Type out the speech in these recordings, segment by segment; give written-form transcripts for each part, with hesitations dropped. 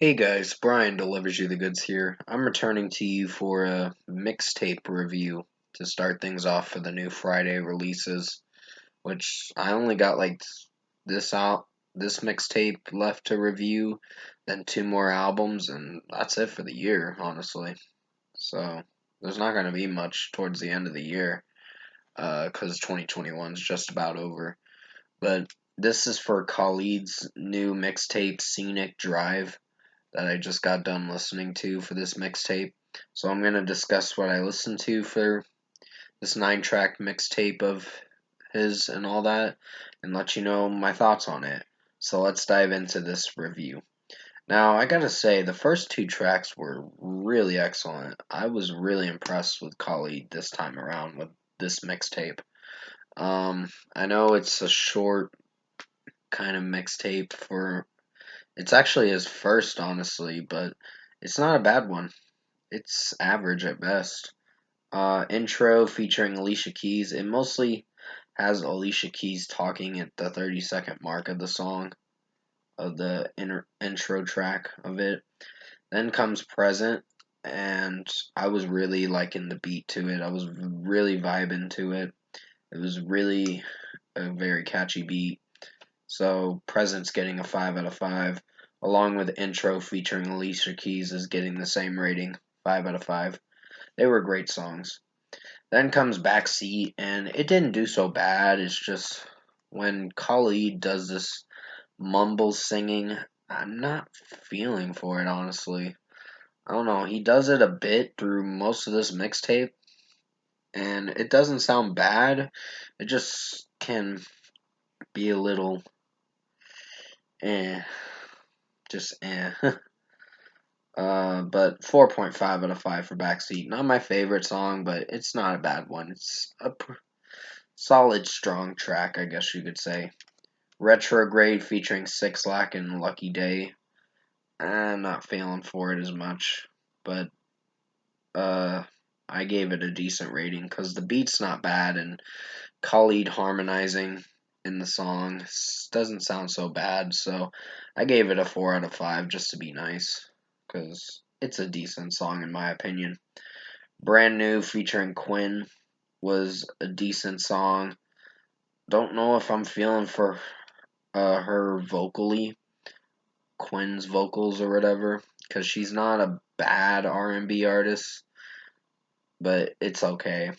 Hey guys, Brian delivers you the goods here. I'm returning to you for a mixtape review to start things off for the new Friday releases, which I only got like this out this mixtape left to review, then two more albums, and that's it for the year, honestly. So there's not gonna be much towards the end of the year, 'cause 2021 is just about over. But this is for Khalid's new mixtape, Scenic Drive, that I just got done listening to for this mixtape. So I'm going to discuss what I listened to for this 9 track mixtape of his and all that, and let you know my thoughts on it. So let's dive into this review. Now, I gotta say, the first 2 tracks were really excellent. I was really impressed with Khalid this time around with this mixtape. I know it's a short kind of mixtape for it's actually his first, honestly, but it's not a bad one. It's average at best. Intro featuring Alicia Keys. It mostly has Alicia Keys talking at the 30-second mark of the song, of the intro track of it. Then comes Present, and I was really liking the beat to it. I was really vibing to it. It was really a very catchy beat. So Present's getting a 5 out of 5, along with Intro featuring Alicia Keys is getting the same rating, 5 out of 5. They were great songs. Then comes Backseat, and it didn't do so bad. It's just when Khalid does this mumble singing, I'm not feeling for it, honestly. I don't know. He does it a bit through most of this mixtape, and it doesn't sound bad. It just can be a little eh, just eh. But 4.5 out of 5 for Backseat. Not my favorite song, but it's not a bad one. It's a solid, strong track, I guess you could say. Retrograde featuring Six Lack and Lucky Day. I'm not feeling for it as much, but uh, I gave it a decent rating because the beat's not bad and Khalid harmonizing in the song doesn't sound so bad. So I gave it a 4 out of 5 just to be nice because it's a decent song in my opinion. Brand New featuring Quinn was a decent song. Don't know if I'm feeling for her vocally, Quinn's vocals or whatever, because she's not a bad R&B artist, but it's okay.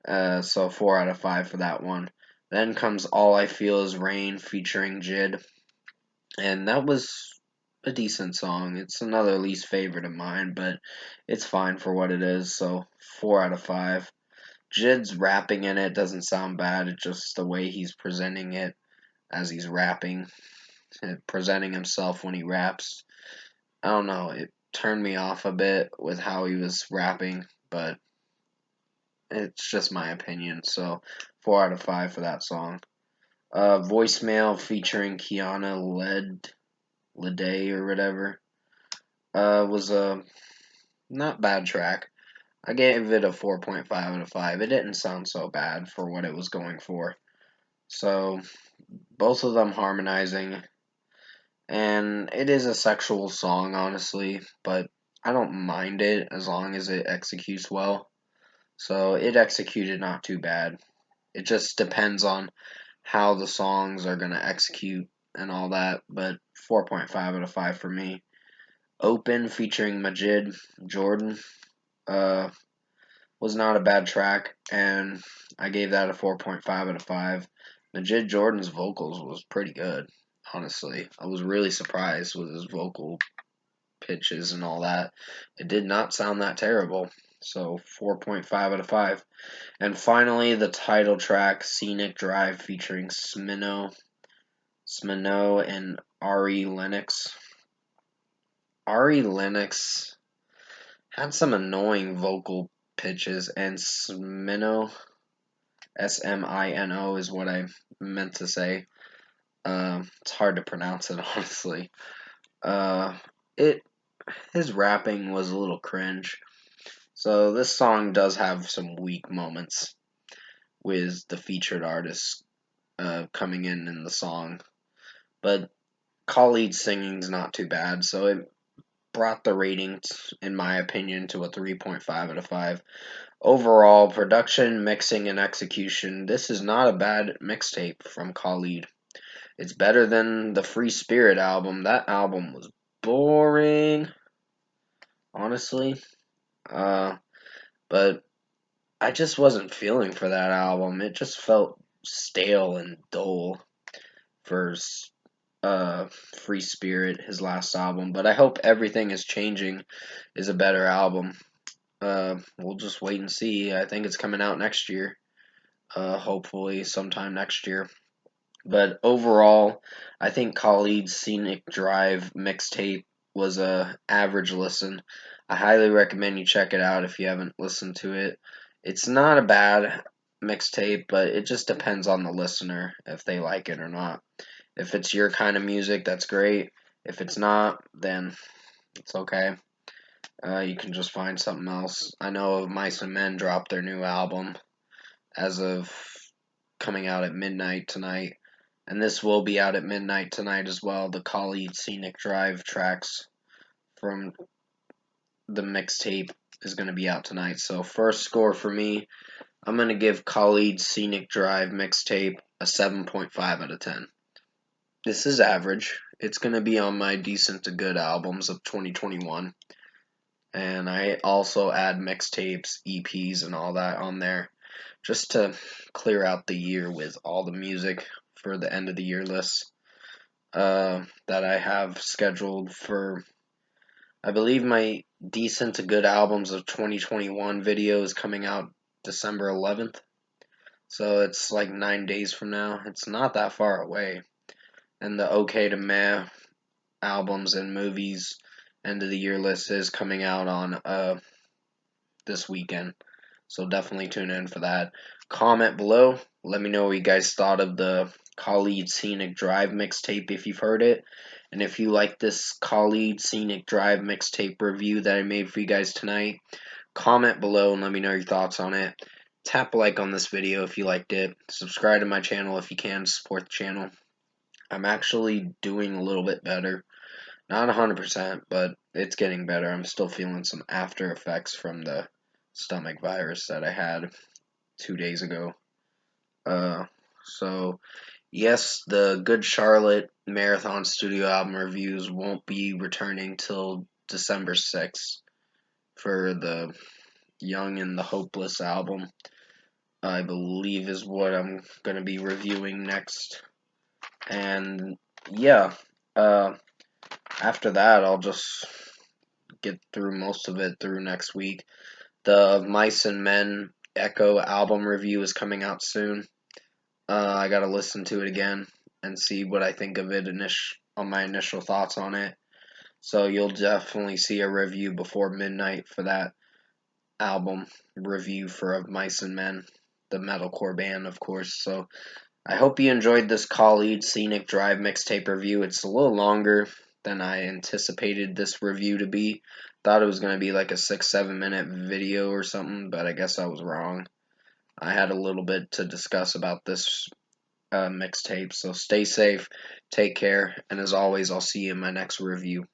So 4 out of 5 for that one. Then comes All I Feel Is Rain featuring Jid, and that was a decent song. It's another least favorite of mine, but it's fine for what it is, so 4 out of 5. Jid's rapping in it doesn't sound bad, it's just the way he's presenting it as he's rapping, presenting himself when he raps. I don't know, it turned me off a bit with how he was rapping, but it's just my opinion, so 4 out of 5 for that song. Voicemail featuring Kiana Lede or whatever was a not bad track. I gave it a 4.5 out of 5. It didn't sound so bad for what it was going for. So, both of them harmonizing. And it is a sexual song, honestly, but I don't mind it as long as it executes well. So, it executed not too bad. It just depends on how the songs are going to execute and all that, but 4.5 out of 5 for me. Open featuring Majid Jordan uh, was not a bad track, and I gave that a 4.5 out of 5. Majid Jordan's vocals was pretty good, honestly. I was really surprised with his vocal pitches and all that. It did not sound that terrible, so 4.5 out of 5. And finally, the title track, Scenic Drive, featuring Smino and Ari Lennox. Ari Lennox had some annoying vocal pitches, and Smino, Smino is what I meant to say. It's hard to pronounce it, honestly. Uh, it his rapping was a little cringe. So this song does have some weak moments with the featured artist coming in the song, but Khalid's singing's not too bad, so it brought the ratings, in my opinion, to a 3.5 out of 5. Overall, production, mixing, and execution, this is not a bad mixtape from Khalid. It's better than the Free Spirit album. That album was boring, honestly. But I just wasn't feeling for that album. It just felt stale and dull for Free Spirit, his last album. But I hope Everything is Changing is a better album. We'll just wait and see. I think it's coming out next year. Hopefully sometime next year. But overall, I think Khalid's Scenic Drive mixtape was a average listen. I highly recommend you check it out if you haven't listened to it. It's not a bad mixtape, but it just depends on the listener if they like it or not. If it's your kind of music, that's great. If it's not, then it's okay. You can just find something else. I know Mice and Men dropped their new album as of coming out at midnight tonight. And this will be out at midnight tonight as well. The Khalid Scenic Drive tracks from the mixtape is going to be out tonight. So first score for me, I'm going to give Khalid Scenic Drive mixtape a 7.5 out of 10. This is average. It's going to be on my decent to good albums of 2021. And I also add mixtapes, EPs, and all that on there just to clear out the year with all the music for the end of the year list that I have scheduled for. I believe my decent to good albums of 2021 video is coming out December 11th. So it's like 9 days from now. It's not that far away. And the OK to Meh albums and movies end of the year list is coming out on this weekend. So definitely tune in for that. Comment below. Let me know what you guys thought of the Khalid Scenic Drive mixtape if you've heard it. And if you like this Khalid Scenic Drive mixtape review that I made for you guys tonight, comment below and let me know your thoughts on it. Tap a like on this video if you liked it. Subscribe to my channel if you can to support the channel. I'm actually doing a little bit better. Not 100%, but it's getting better. I'm still feeling some after effects from the stomach virus that I had 2 days ago. So yes, the Good Charlotte Marathon Studio album reviews won't be returning till December 6th for the Young and the Hopeless album. I believe is what I'm gonna be reviewing next. And yeah, after that I'll just get through most of it through next week. The Mice and Men Echo album review is coming out soon. I gotta listen to it again and see what I think of it on my initial thoughts on it. So you'll definitely see a review before midnight for that album review for Mice and Men, the metalcore band, of course. So I hope you enjoyed this Khalid Scenic Drive mixtape review. It's a little longer than I anticipated this review to be. Thought it was going to be like a 6-7 minute video or something, but I guess I was wrong. I had a little bit to discuss about this mixtape, so stay safe, take care, and as always, I'll see you in my next review.